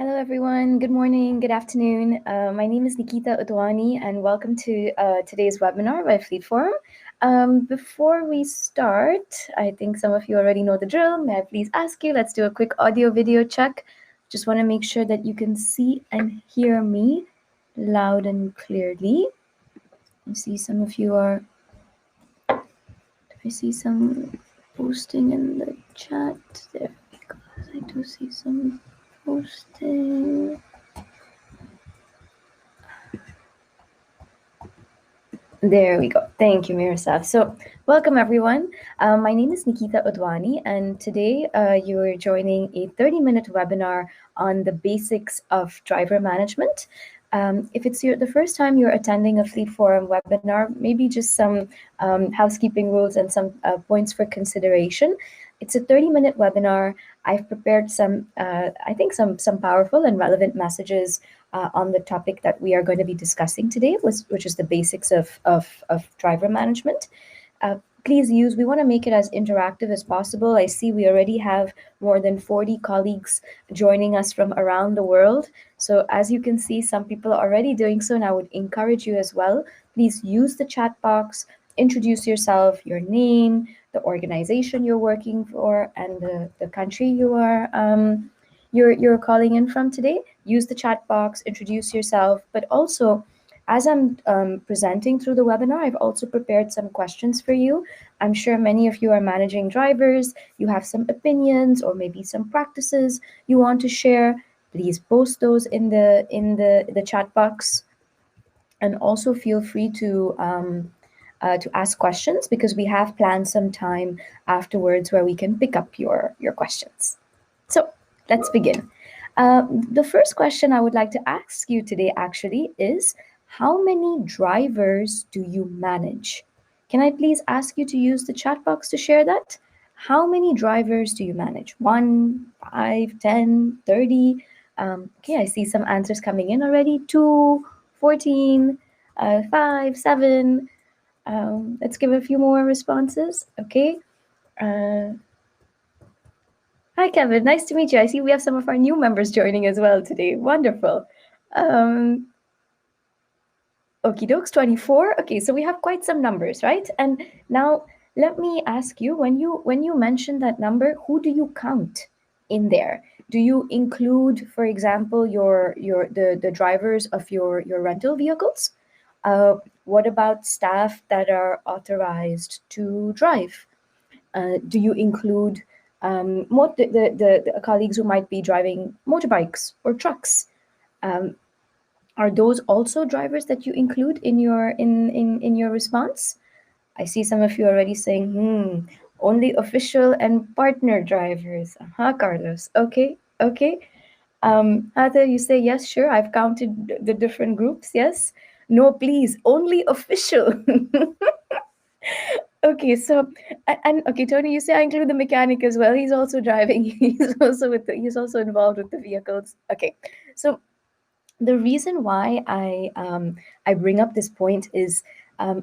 Hello, everyone. Good morning, good afternoon. My name is Nikita Udwani, and welcome to today's webinar by Fleet Forum. Before we start, I think some of you already know the drill. May I please ask you, let's do a quick audio video check. Just want to make sure that you can see and hear me loud and clearly. I see some of you are, I see some posting in the chat there. I do see some posting. There we go. Thank you, Miroslav. So welcome, everyone. My name is Nikita Udwani, and today you are joining a 30-minute webinar on the basics of driver management. If it's the first time you're attending a Fleet Forum webinar, maybe just some housekeeping rules and some points for consideration. It's a 30-minute webinar. I've prepared some, I think, some powerful and relevant messages on the topic that we are going to be discussing today, which is the basics of driver management. Please use, we want to make it as interactive as possible. I see we already have more than 40 colleagues joining us from around the world. So as you can see, some people are already doing so, and I would encourage you as well. Please use the chat box, introduce yourself, your name, the organization you're working for, and the country you are you're calling in from today. Use the chat box, introduce yourself, but also as I'm presenting through the webinar, I've also prepared some questions for you. I'm sure many of you are managing drivers. You have some opinions or maybe some practices you want to share. Please post those in the chat box, and also feel free to ask questions, because we have planned some time afterwards where we can pick up your questions. So let's begin. The first question I would like to ask you today actually is, how many drivers do you manage? Can I please ask you to use the chat box to share that? How many drivers do you manage? 1, 5, 10, 30? Okay, I see some answers coming in already. 2, 14, 5, 7. Let's give a few more responses. Okay. Hi, Kevin. Nice to meet you. I see we have some of our new members joining as well today. Wonderful. Okie dokes, 24. Okay, so we have quite some numbers, right? And now let me ask you, when you mention that number, who do you count in there? Do you include, for example, the drivers of your rental vehicles? What about staff that are authorized to drive? Do you include the colleagues who might be driving motorbikes or trucks? Are those also drivers that you include in your response? I see some of you already saying, only official and partner drivers. Carlos. Okay. Heather, you say, yes, sure, I've counted the different groups. Yes. No, please, only official. Okay, so, and okay, Tony, you say I include the mechanic as well. He's also driving. He's also involved with the vehicles. Okay, so the reason why I bring up this point is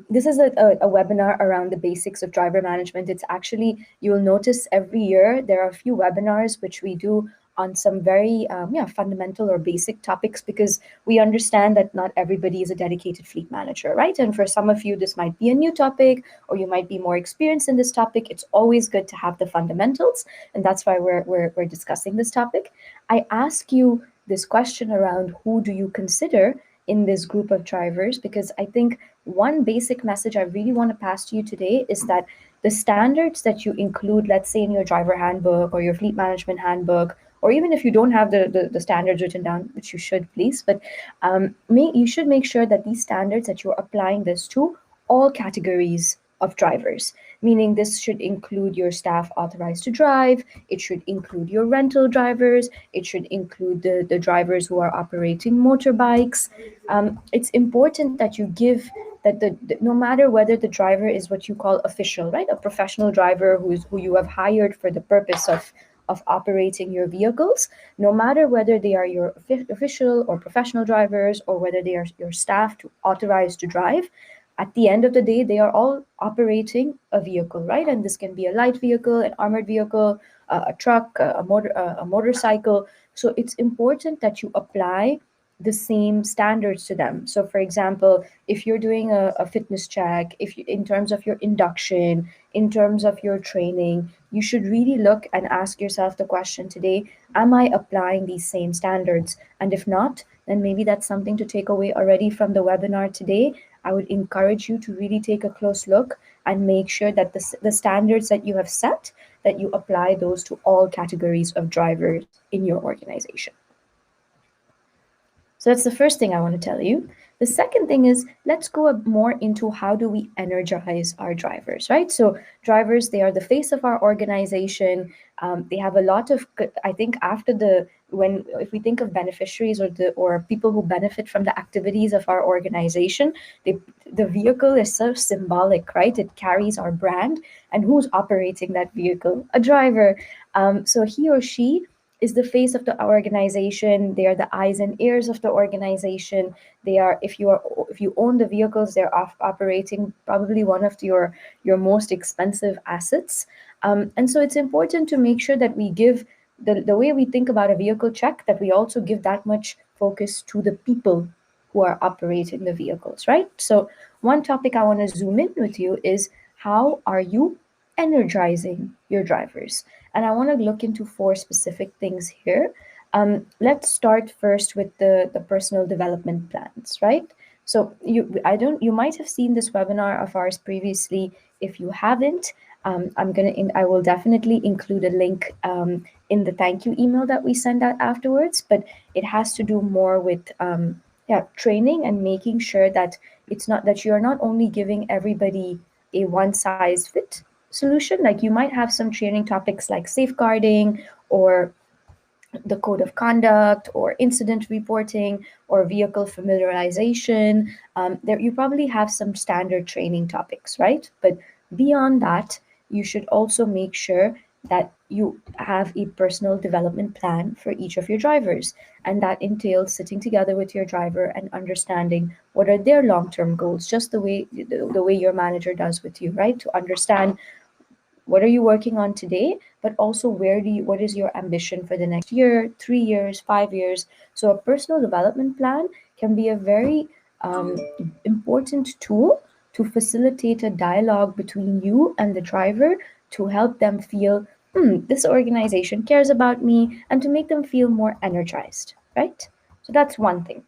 this is a webinar around the basics of driver management. It's actually, you'll notice every year there are a few webinars which we do on some very fundamental or basic topics, because we understand that not everybody is a dedicated fleet manager, right? And for some of you, this might be a new topic, or you might be more experienced in this topic. It's always good to have the fundamentals, and that's why we're discussing this topic. I ask you this question around who do you consider in this group of drivers, because I think one basic message I really want to pass to you today is that the standards that you include, let's say in your driver handbook or your fleet management handbook, or even if you don't have the standards written down, which you should, please, but you should make sure that these standards, that you're applying this to all categories of drivers, meaning this should include your staff authorized to drive, it should include your rental drivers, it should include the drivers who are operating motorbikes. It's important that you give that no matter whether the driver is what you call official, right, a professional driver who you have hired for the purpose of operating your vehicles, no matter whether they are your official or professional drivers, or whether they are your staff authorized to drive, at the end of the day, they are all operating a vehicle, right? And this can be a light vehicle, an armored vehicle, a truck, a motorcycle. So it's important that you apply the same standards to them. So, for example, if you're doing a fitness check, if you, in terms of your induction, in terms of your training, you should really look and ask yourself the question today: am I applying these same standards? And if not, then maybe that's something to take away already from the webinar today. I would encourage you to really take a close look and make sure that the standards that you have set, that you apply those to all categories of drivers in your organization. So that's the first thing I want to tell you. The second thing is, let's go more into how do we energize our drivers, right? So drivers, they are the face of our organization. They have a lot of, I think, after the when if we think of beneficiaries or people who benefit from the activities of our organization, the vehicle is so symbolic, right? It carries our brand, and who's operating that vehicle? A driver. So he or she is the face of the organization. They are the eyes and ears of the organization. They are, if you own the vehicles, they're operating probably one of your most expensive assets. And so it's important to make sure that we give the way we think about a vehicle check, that we also give that much focus to the people who are operating the vehicles, right? So one topic I want to zoom in with you is, how are you energizing your drivers? And I want to look into four specific things here. Let's start first with the personal development plans, right? So you might have seen this webinar of ours previously. If you haven't, I will definitely include a link in the thank you email that we send out afterwards. But it has to do more with training and making sure that it's not that you are not only giving everybody a one size fit solution. Like, you might have some training topics like safeguarding, or the code of conduct, or incident reporting, or vehicle familiarization. There, you probably have some standard training topics, right? But beyond that, you should also make sure that you have a personal development plan for each of your drivers. And that entails sitting together with your driver and understanding what are their long-term goals, just the way your manager does with you, right? To understand what are you working on today, but also what is your ambition for the next year, 3 years, 5 years. So a personal development plan can be a very important tool to facilitate a dialogue between you and the driver, to help them feel, this organization cares about me, and to make them feel more energized, right? So that's one thing.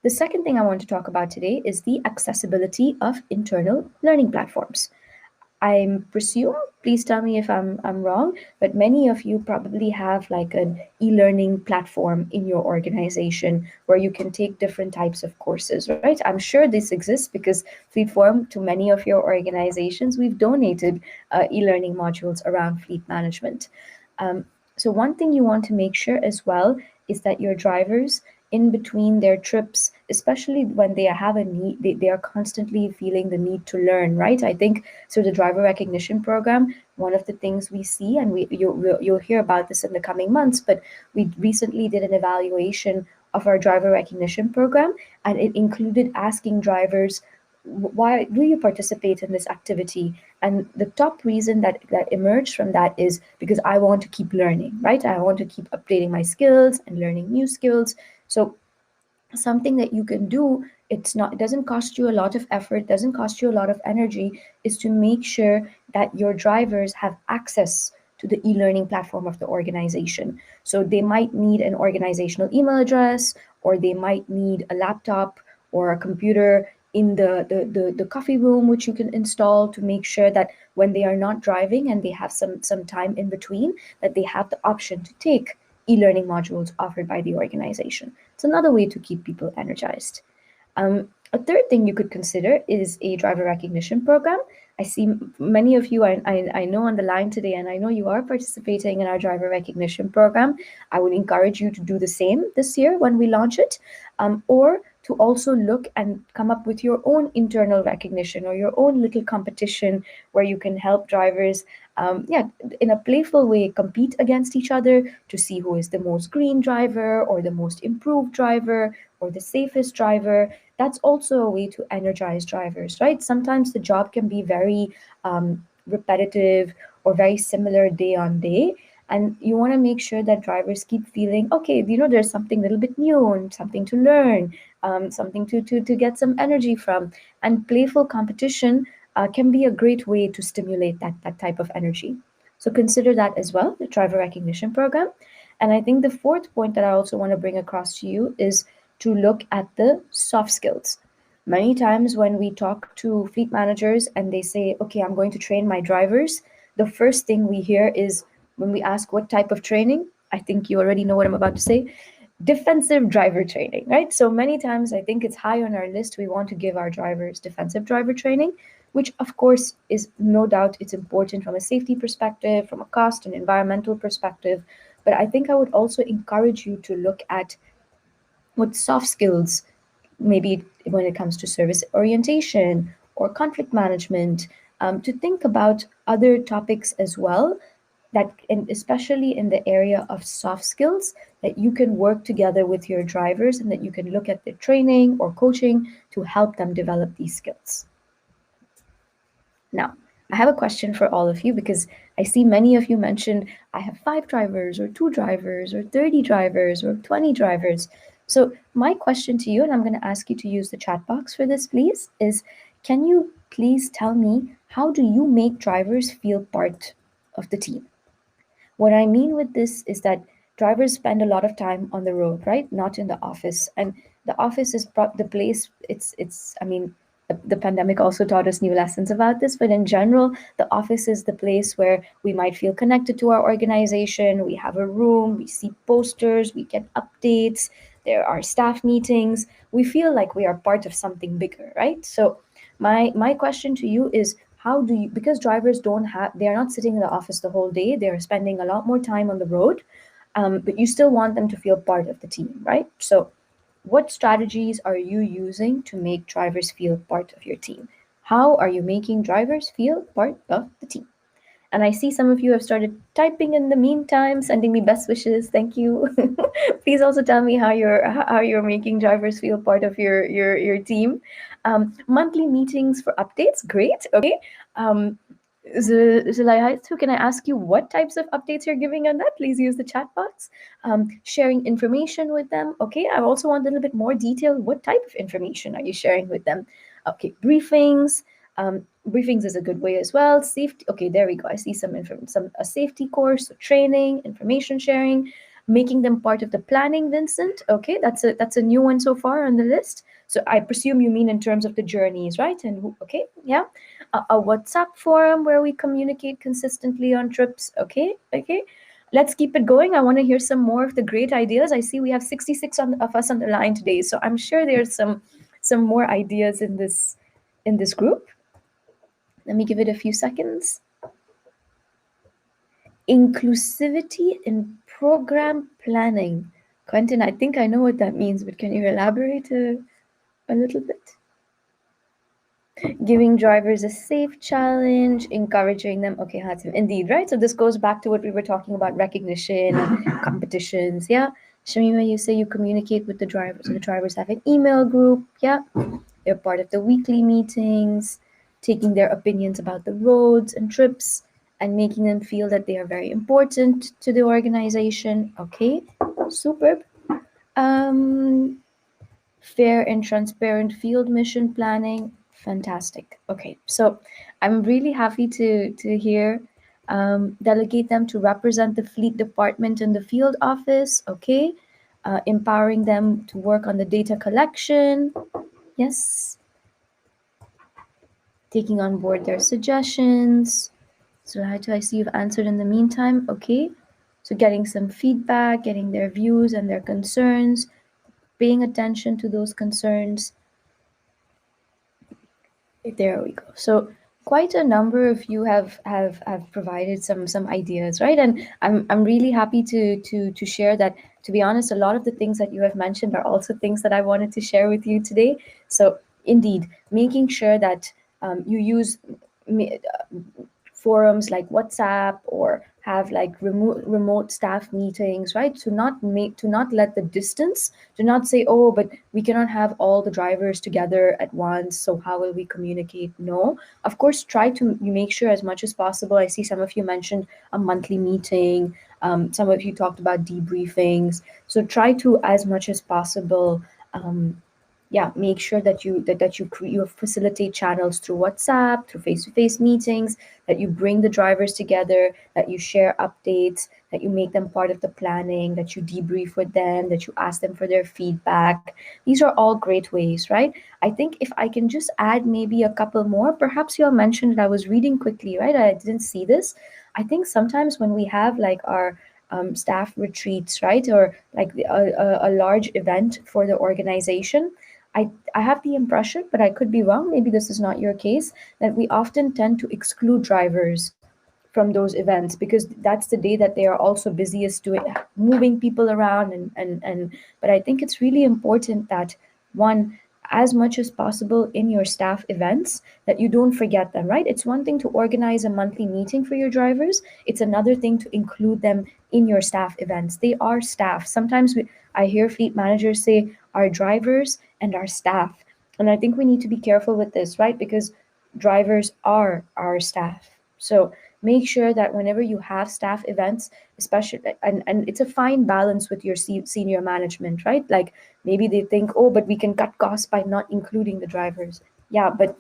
The second thing I want to talk about today is the accessibility of internal learning platforms. I presume, please tell me if I'm wrong, but many of you probably have like an e-learning platform in your organization where you can take different types of courses, right? I'm sure this exists because Fleetform, to many of your organizations, we've donated e-learning modules around fleet management. Um, so one thing you want to make sure as well is that your drivers, in between their trips, especially when they have a need, they are constantly feeling the need to learn, right? I think, so the driver recognition program, one of the things we see, and you'll hear about this in the coming months, but we recently did an evaluation of our driver recognition program, and it included asking drivers, why do you participate in this activity? And the top reason that emerged from that is because I want to keep learning, right? I want to keep updating my skills and learning new skills. So something that you can do, it doesn't cost you a lot of effort, doesn't cost you a lot of energy, is to make sure that your drivers have access to the e-learning platform of the organization. So they might need an organizational email address, or they might need a laptop or a computer in the coffee room, which you can install to make sure that when they are not driving and they have some time in between, that they have the option to take e-learning modules offered by the organization. It's another way to keep people energized. A third thing you could consider is a driver recognition program. I see many of you I know on the line today, and I know you are participating in our driver recognition program. I would encourage you to do the same this year when we launch it, or to also look and come up with your own internal recognition or your own little competition where you can help drivers, in a playful way, compete against each other to see who is the most green driver, or the most improved driver, or the safest driver. That's also a way to energize drivers, right? Sometimes the job can be very repetitive or very similar day on day. And you want to make sure that drivers keep feeling, okay, there's something a little bit new and something to learn, something to get some energy from. And playful competition can be a great way to stimulate that type of energy. So consider that as well, the driver recognition program. And I think the fourth point that I also want to bring across to you is to look at the soft skills. Many times when we talk to fleet managers and they say, okay, I'm going to train my drivers, the first thing we hear is, when we ask what type of training, I think you already know what I'm about to say, defensive driver training, right? So many times I think it's high on our list. We want to give our drivers defensive driver training, which of course is no doubt it's important from a safety perspective, from a cost and environmental perspective. But I think I would also encourage you to look at what soft skills, maybe when it comes to service orientation or conflict management, to think about other topics as well, that, and especially in the area of soft skills, that you can work together with your drivers and that you can look at the training or coaching to help them develop these skills. Now, I have a question for all of you, because I see many of you mentioned, I have 5 drivers or 2 drivers or 30 drivers or 20 drivers. So, my question to you, and I'm going to ask you to use the chat box for this, please, is, can you please tell me, how do you make drivers feel part of the team? What I mean with this is that drivers spend a lot of time on the road, right? Not in the office. And the office is the place, I mean, the pandemic also taught us new lessons about this, but in general, the office is the place where we might feel connected to our organization. We have a room, we see posters, we get updates, there are staff meetings. We feel like we are part of something bigger, right? So my question to you is, how do you, because drivers don't have, they are not sitting in the office the whole day, they're spending a lot more time on the road, but you still want them to feel part of the team, right? So what strategies are you using to make drivers feel part of your team? How are you making drivers feel part of the team? And I see some of you have started typing in the meantime, sending me best wishes. Thank you. Please also tell me how you're making drivers feel part of your team. Monthly meetings for updates, great. Okay. Zulaiha, can I ask you what types of updates you're giving on that? Please use the chat box. Sharing information with them. Okay, I also want a little bit more detail. What type of information are you sharing with them? Okay, briefings. Briefings is a good way as well. Safety. Okay, there we go. I see some a safety course, training, information sharing, making them part of the planning. Vincent. Okay, that's a new one so far on the list. So I presume you mean in terms of the journeys, right? And okay, yeah, a WhatsApp forum where we communicate consistently on trips. Okay. Let's keep it going. I want to hear some more of the great ideas. I see we have 66 of us on the line today, so I'm sure there's some more ideas in this group. Let me give it a few seconds. Inclusivity in program planning. Quentin, I think I know what that means, but can you elaborate a little bit? Giving drivers a safe challenge, encouraging them. Okay, Hatim, indeed, right? So this goes back to what we were talking about, recognition, competitions. Yeah. Shamima, you say you communicate with the drivers, and the drivers have an email group. Yeah. They're part of the weekly meetings, taking their opinions about the roads and trips and making them feel that they are very important to the organization. Okay, superb. Fair and transparent field mission planning. Fantastic. Okay, so I'm really happy to hear. Delegate them to represent the fleet department in the field office. Okay, empowering them to work on the data collection. Yes, taking on board their suggestions. So how do I see you've answered in the meantime? Okay, so getting some feedback, getting their views and their concerns, paying attention to those concerns. There we go. So quite a number of you have provided some ideas, right? And I'm really happy to share that. To be honest, a lot of the things that you have mentioned are also things that I wanted to share with you today. So indeed, making sure that you use forums like WhatsApp or have like remote staff meetings, right? To not let the distance, to not say, oh, but we cannot have all the drivers together at once, so how will we communicate? No, of course, try to make sure as much as possible. I see some of you mentioned a monthly meeting. Some of you talked about debriefings. So try to, as much as possible, um, yeah, make sure that you facilitate channels through WhatsApp, through face-to-face meetings, that you bring the drivers together, that you share updates, that you make them part of the planning, that you debrief with them, that you ask them for their feedback. These are all great ways, right? I think if I can just add maybe a couple more, perhaps you all mentioned it. I was reading quickly, right? I didn't see this. I think sometimes when we have like our staff retreats, right, or like a large event for the organization, I have the impression, but I could be wrong, maybe this is not your case, that we often tend to exclude drivers from those events because that's the day that they are also busiest doing moving people around and but I think it's really important that one, as much as possible in your staff events, that you don't forget them, right? It's one thing to organize a monthly meeting for your drivers, it's another thing to include them in your staff events. They are staff. Sometimes I hear fleet managers say our drivers and our staff, and I think we need to be careful with this, right? Because drivers are our staff. So make sure that whenever you have staff events, especially, and it's a fine balance with your senior management, right? Like maybe they think, oh, but we can cut costs by not including the drivers. Yeah, but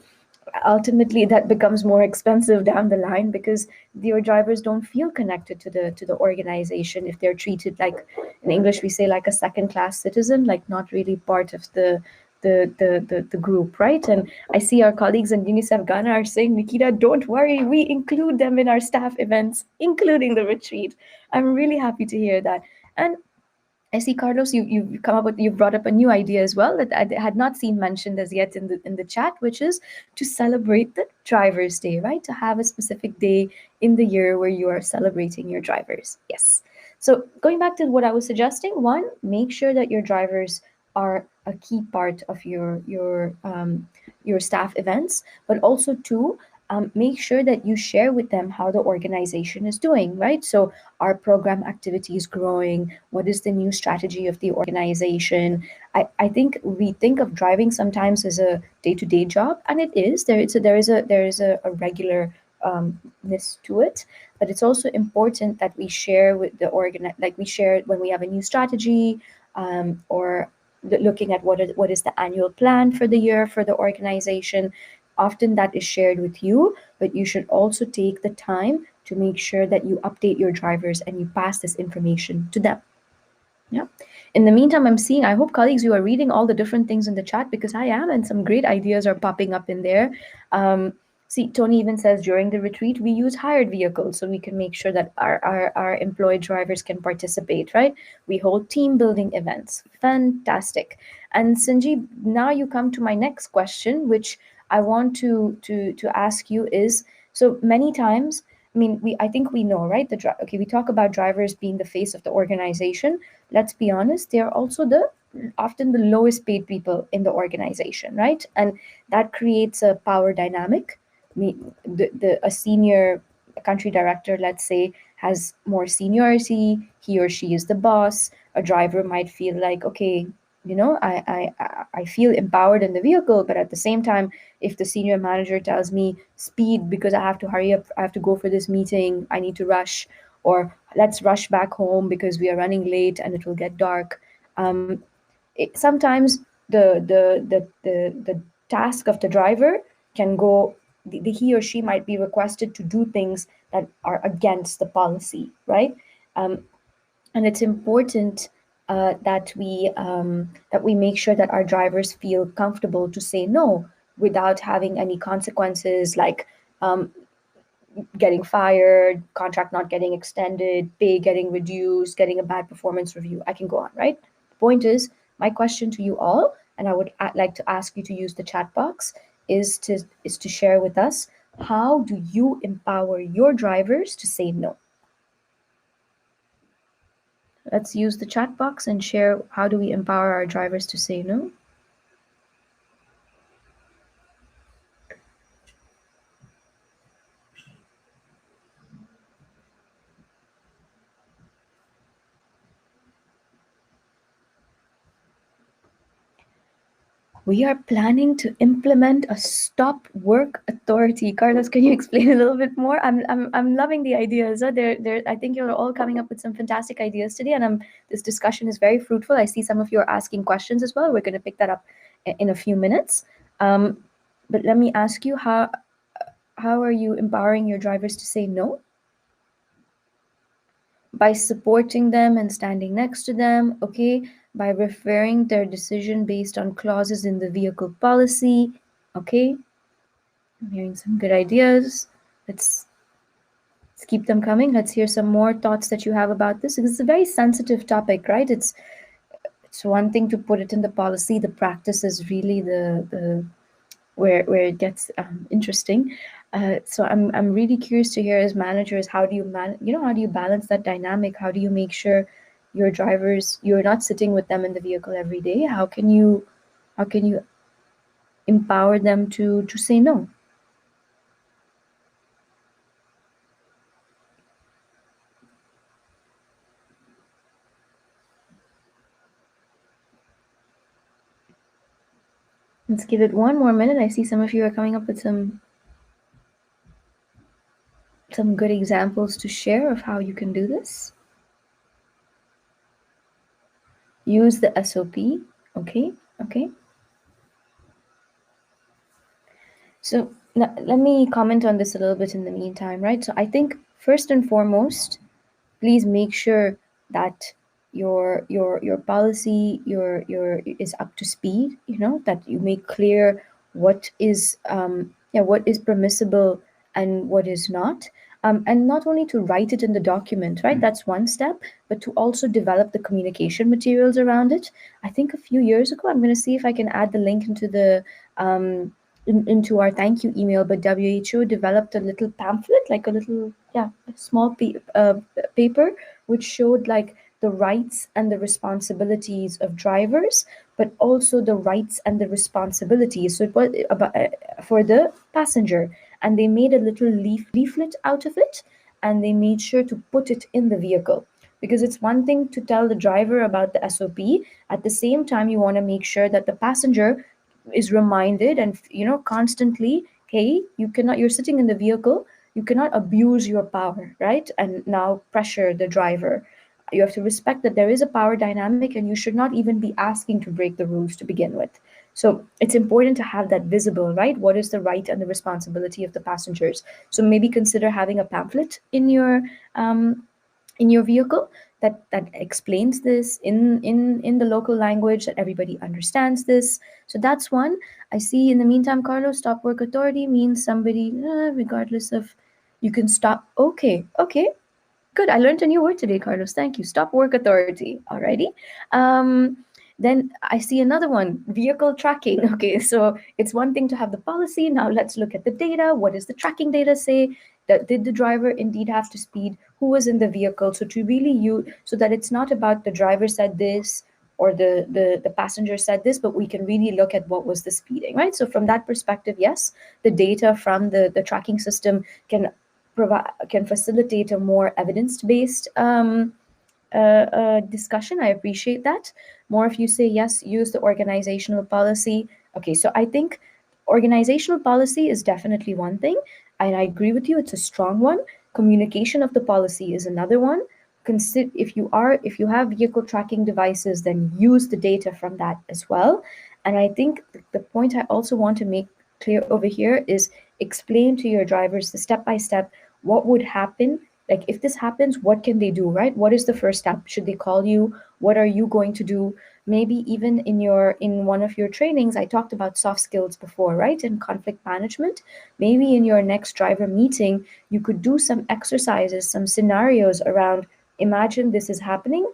ultimately that becomes more expensive down the line because your drivers don't feel connected to the organization if they're treated like, in English we say, like a second class citizen, like not really part of the group, right? And I see our colleagues in UNICEF Ghana are saying, Nikita, don't worry, we include them in our staff events, including the retreat. I'm really happy to hear that. And I see, Carlos, you've come up with, you've brought up a new idea as well that I had not seen mentioned as yet in the chat, which is to celebrate the Drivers' Day, right? To have a specific day in the year where you are celebrating your drivers. Yes. So going back to what I was suggesting, one, make sure that your drivers are a key part of your staff events, but also two, make sure that you share with them how the organization is doing, right? So are program activities growing? What is the new strategy of the organization? I think we think of driving sometimes as a day-to-day job, and it is. There is a regular ness to it, but it's also important that we share with the like we share when we have a new strategy, or looking at what is the annual plan for the year for the organization. Often that is shared with you, but you should also take the time to make sure that you update your drivers and you pass this information to them. Yeah. In the meantime, I'm seeing, I hope colleagues, you are reading all the different things in the chat because I am, and some great ideas are popping up in there. See, Tony even says during the retreat, we use hired vehicles so we can make sure that our employed drivers can participate, right? We hold team building events. Fantastic. And Sanjeev, now you come to my next question, which I want to ask you is, so many times, I mean, I think we know, right? Okay, we talk about drivers being the face of the organization. Let's be honest, they are also the often the lowest paid people in the organization, right? And that creates a power dynamic. A senior country director, let's say, has more seniority. He or she is the boss. A driver might feel like, okay, I feel empowered in the vehicle, but at the same time, if the senior manager tells me speed because I have to hurry up, I have to go for this meeting, I need to rush, or let's rush back home because we are running late and it will get dark. Sometimes the task of the driver can go. He or she might be requested to do things that are against the policy, right? And it's important that we make sure that our drivers feel comfortable to say no without having any consequences like getting fired, contract not getting extended, pay getting reduced, getting a bad performance review. I can go on, right? The point is, my question to you all, and I would like to ask you to use the chat box, is to share with us, how do you empower your drivers to say no? Let's use the chat box and share, how do we empower our drivers to say no? We are planning to implement a stop work authority. Carlos, can you explain a little bit more? I'm loving the ideas. I think you're all coming up with some fantastic ideas today, and this discussion is very fruitful. I see some of you are asking questions as well. We're going to pick that up in a few minutes. But let me ask you, how are you empowering your drivers to say no? By supporting them and standing next to them, okay, by referring their decision based on clauses in the vehicle policy, okay. I'm hearing some good ideas. Let's let's keep them coming. Let's hear some more thoughts that you have about this. It's a very sensitive topic, right? It's one thing to put it in the policy. The practice is really the where it gets interesting. So I'm really curious to hear as managers, how do you how do you balance that dynamic? How do you make sure your drivers, you're not sitting with them in the vehicle every day? How can you empower them to say no? Let's give it one more minute. I see some of you are coming up with some good examples to share of how you can do this. Use the SOP. Okay, okay. So let me comment on this a little bit in the meantime, right? So I think first and foremost, please make sure that your policy your is up to speed. That you make clear what is what is permissible and what is not. And not only to write it in the document, right? That's one step, but to also develop the communication materials around it. I think a few years ago, I'm going to see if I can add the link into the into our thank you email, but WHO developed a little pamphlet, like a little, a small paper, which showed like the rights and the responsibilities of drivers, but also the rights and the responsibilities. So it was about for the passenger, and they made a little leaflet out of it, and they made sure to put it in the vehicle. Because it's one thing to tell the driver about the SOP, at the same time, you want to make sure that the passenger is reminded and constantly, hey, you're sitting in the vehicle, you cannot abuse your power, right, and now pressure the driver. You have to respect that there is a power dynamic, and you should not even be asking to break the rules to begin with. So it's important to have that visible, right? What is the right and the responsibility of the passengers? So maybe consider having a pamphlet in your vehicle that explains this in the local language, that everybody understands this. So that's one. I see in the meantime, Carlos, stop work authority means somebody, regardless of, you can stop. Okay, okay, good. I learned a new word today, Carlos. Thank you. Stop work authority. Alrighty. Um, then I see another one, vehicle tracking. Okay, so it's one thing to have the policy. Now let's look at the data. What does the tracking data say? That did the driver indeed have to speed? Who was in the vehicle? So to really use, so that it's not about the driver said this or the passenger said this, but we can really look at what was the speeding, right? So from that perspective, yes, the data from the tracking system can facilitate a more evidence-based discussion. I appreciate that. More if you say yes, use the organizational policy. Okay, so I think organizational policy is definitely one thing, and I agree with you. It's a strong one. Communication of the policy is another one. Consider, if you have vehicle tracking devices, then use the data from that as well. And I think the point I also want to make clear over here is explain to your drivers the step by step what would happen. Like if this happens, what can they do, right? What is the first step? Should they call you? What are you going to do? Maybe even in one of your trainings, I talked about soft skills before, right? And conflict management. Maybe in your next driver meeting, you could do some exercises, some scenarios around, imagine this is happening.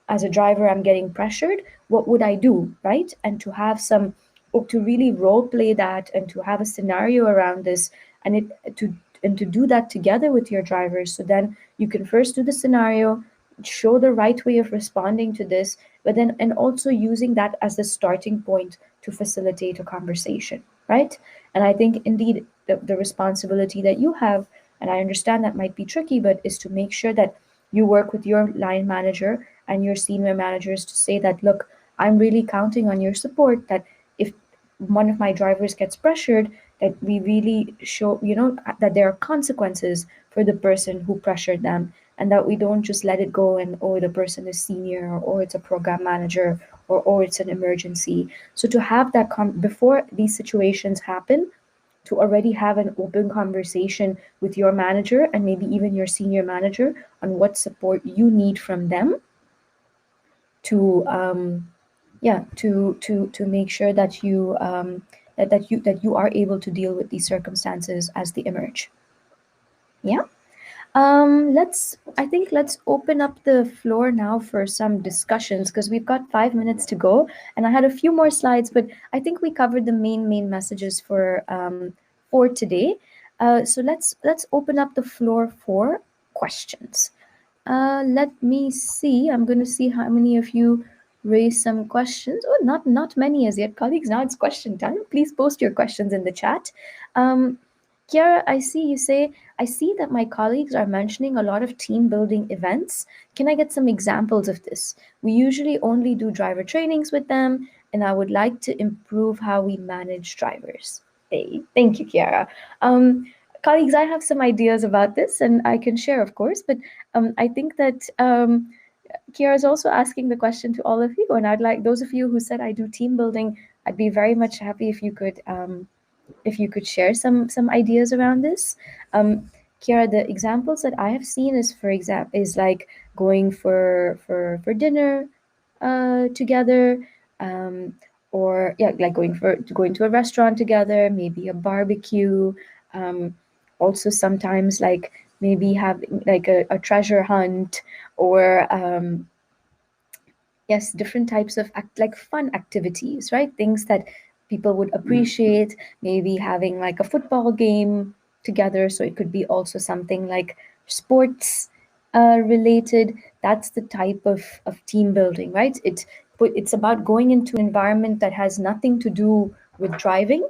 As a driver, I'm getting pressured. What would I do, right? And to have some, or to really role play that, and to have a scenario around this, and to do that together with your drivers. So then you can first do the scenario, show the right way of responding to this, but then and also using that as the starting point to facilitate a conversation, right? And I think indeed the responsibility that you have, and I understand that might be tricky, but is to make sure that you work with your line manager and your senior managers to say that, look, I'm really counting on your support, that if one of my drivers gets pressured, that we really show, that there are consequences for the person who pressured them, and that we don't just let it go and, oh, the person is senior, or it's a program manager, or oh, it's an emergency. So to have that before these situations happen, to already have an open conversation with your manager and maybe even your senior manager on what support you need from them to yeah to make sure that you are able to deal with these circumstances as they emerge. Yeah. Let's open up the floor now for some discussions, because we've got 5 minutes to go, and I had a few more slides, but I think we covered the main messages for today. So let's open up the floor for questions. Let me see. I'm going to see how many of you raise some questions. Oh, not many as yet, colleagues. Now it's question time. Please post your questions in the chat. Um, Kiara, I see you say, I see that my colleagues are mentioning a lot of team building events. Can I get some examples of this? We usually only do driver trainings with them, and I would like to improve how we manage drivers. Hey, thank you, Kiara. Colleagues, I have some ideas about this, and I can share, of course, but I think that Kiara is also asking the question to all of you, and I'd like those of you who said I do team building, I'd be very much happy if you could share some ideas around this. Kiara, the examples that I have seen is, for example, is like going for dinner together, um, or yeah, like going to a restaurant together, maybe a barbecue. Um, Also sometimes like maybe having like a treasure hunt, or yes, different types of like fun activities, right? Things that people would appreciate, maybe having like a football game together. So it could be also something like sports related. That's the type of team building, right? It's about going into an environment that has nothing to do with driving,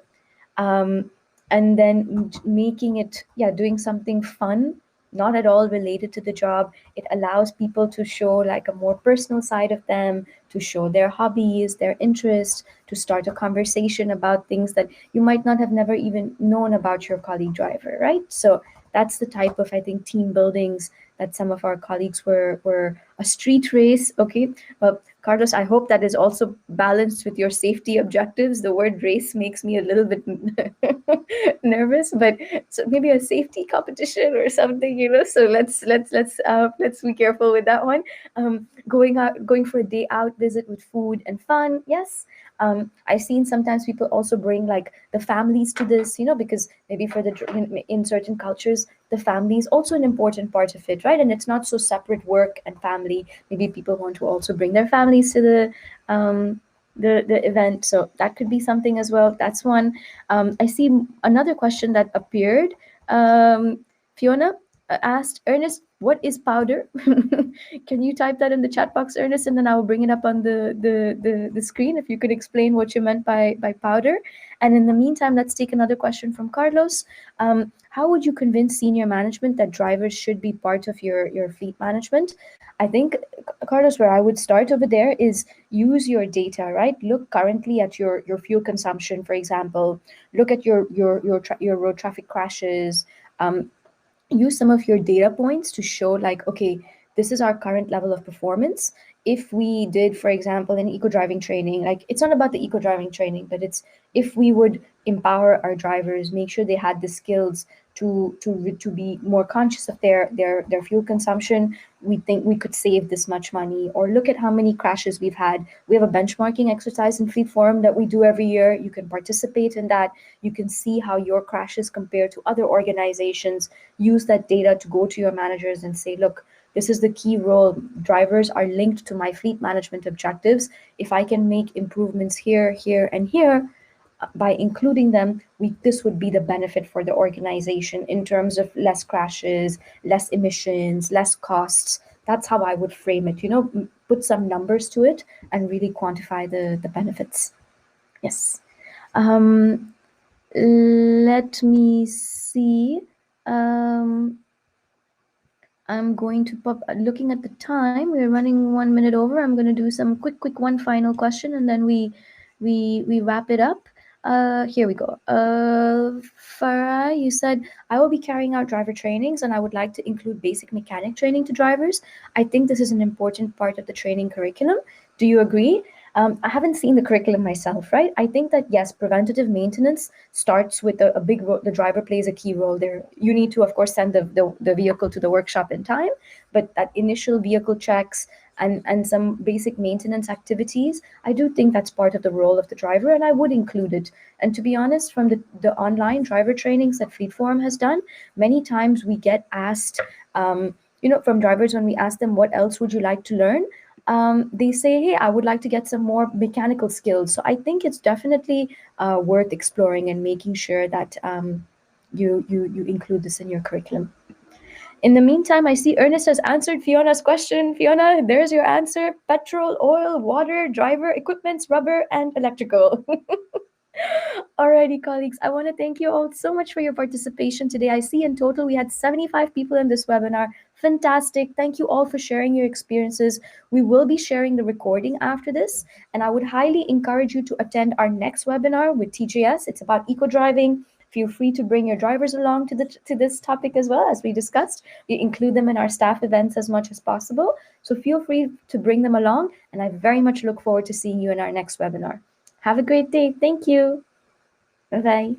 um, and then making it, yeah, doing something fun, not at all related to the job. It allows people to show like a more personal side of them, to show their hobbies, their interests, to start a conversation about things that you might not have never even known about your colleague driver, right? So that's the type of, I think, team buildings that some of our colleagues were a street race. Okay, well, Carlos, I hope that is also balanced with your safety objectives. The word race makes me a little bit nervous, but so maybe a safety competition or something, So let's be careful with that one. Going for a day out visit with food and fun. Yes. I've seen sometimes people also bring like the families to this, because maybe for in certain cultures, the family is also an important part of it, right? And it's not so separate, work and family. Maybe people want to also bring their families to um, the event, so that could be something as well. That's one. I see another question that appeared. Fiona asked Ernest, "What is powder?" Can you type that in the chat box, Ernest, and then I will bring it up on the screen. If you could explain what you meant by powder. And in the meantime, let's take another question from Carlos. How would you convince senior management that drivers should be part of your fleet management? I think, Carlos, where I would start over there is use your data, right? Look currently at your fuel consumption, for example. Look at your road traffic crashes. Um, Use some of your data points to show like, okay, this is our current level of performance. If we did, for example, an eco driving training, like it's not about the eco driving training, but it's if we would empower our drivers, make sure they had the skills to be more conscious of their fuel consumption, we think we could save this much money. Or look at how many crashes we've had. We have a benchmarking exercise in Fleet Forum that we do every year. You can participate in that. You can see how your crashes compare to other organizations. Use that data to go to your managers and say, look, this is the key role. Drivers are linked to my fleet management objectives. If I can make improvements here, here, and here, by including them, this would be the benefit for the organization in terms of less crashes, less emissions, less costs. That's how I would frame it. Put some numbers to it and really quantify the benefits. Yes. Let me see. Um, I'm going to pop. Looking at the time, we're running 1 minute over. I'm going to do some quick one final question, and then we wrap it up. Here we go. Farah, you said, I will be carrying out driver trainings and I would like to include basic mechanic training to drivers. I think this is an important part of the training curriculum. Do you agree? I haven't seen the curriculum myself, right? I think that yes, preventative maintenance starts with a big role. The driver plays a key role there. You need to, of course, send the vehicle to the workshop in time, but that initial vehicle checks and some basic maintenance activities, I do think that's part of the role of the driver, and I would include it. And to be honest, from the online driver trainings that Fleet Forum has done, many times we get asked, from drivers when we ask them, what else would you like to learn? They say, hey, I would like to get some more mechanical skills. So I think it's definitely worth exploring and making sure that you include this in your curriculum. In the meantime, I see Ernest has answered Fiona's question. Fiona, there's your answer: petrol, oil, water, driver, equipments, rubber, and electrical. Alrighty, colleagues, I want to thank you all so much for your participation today. I see in total we had 75 people in this webinar. Fantastic. Thank you all for sharing your experiences. We will be sharing the recording after this, and I would highly encourage you to attend our next webinar with TJS. It's about eco driving. Feel free to bring your drivers along to this topic as well. As we discussed, we include them in our staff events as much as possible. So feel free to bring them along, and I very much look forward to seeing you in our next webinar. Have a great day. Thank you. Bye bye.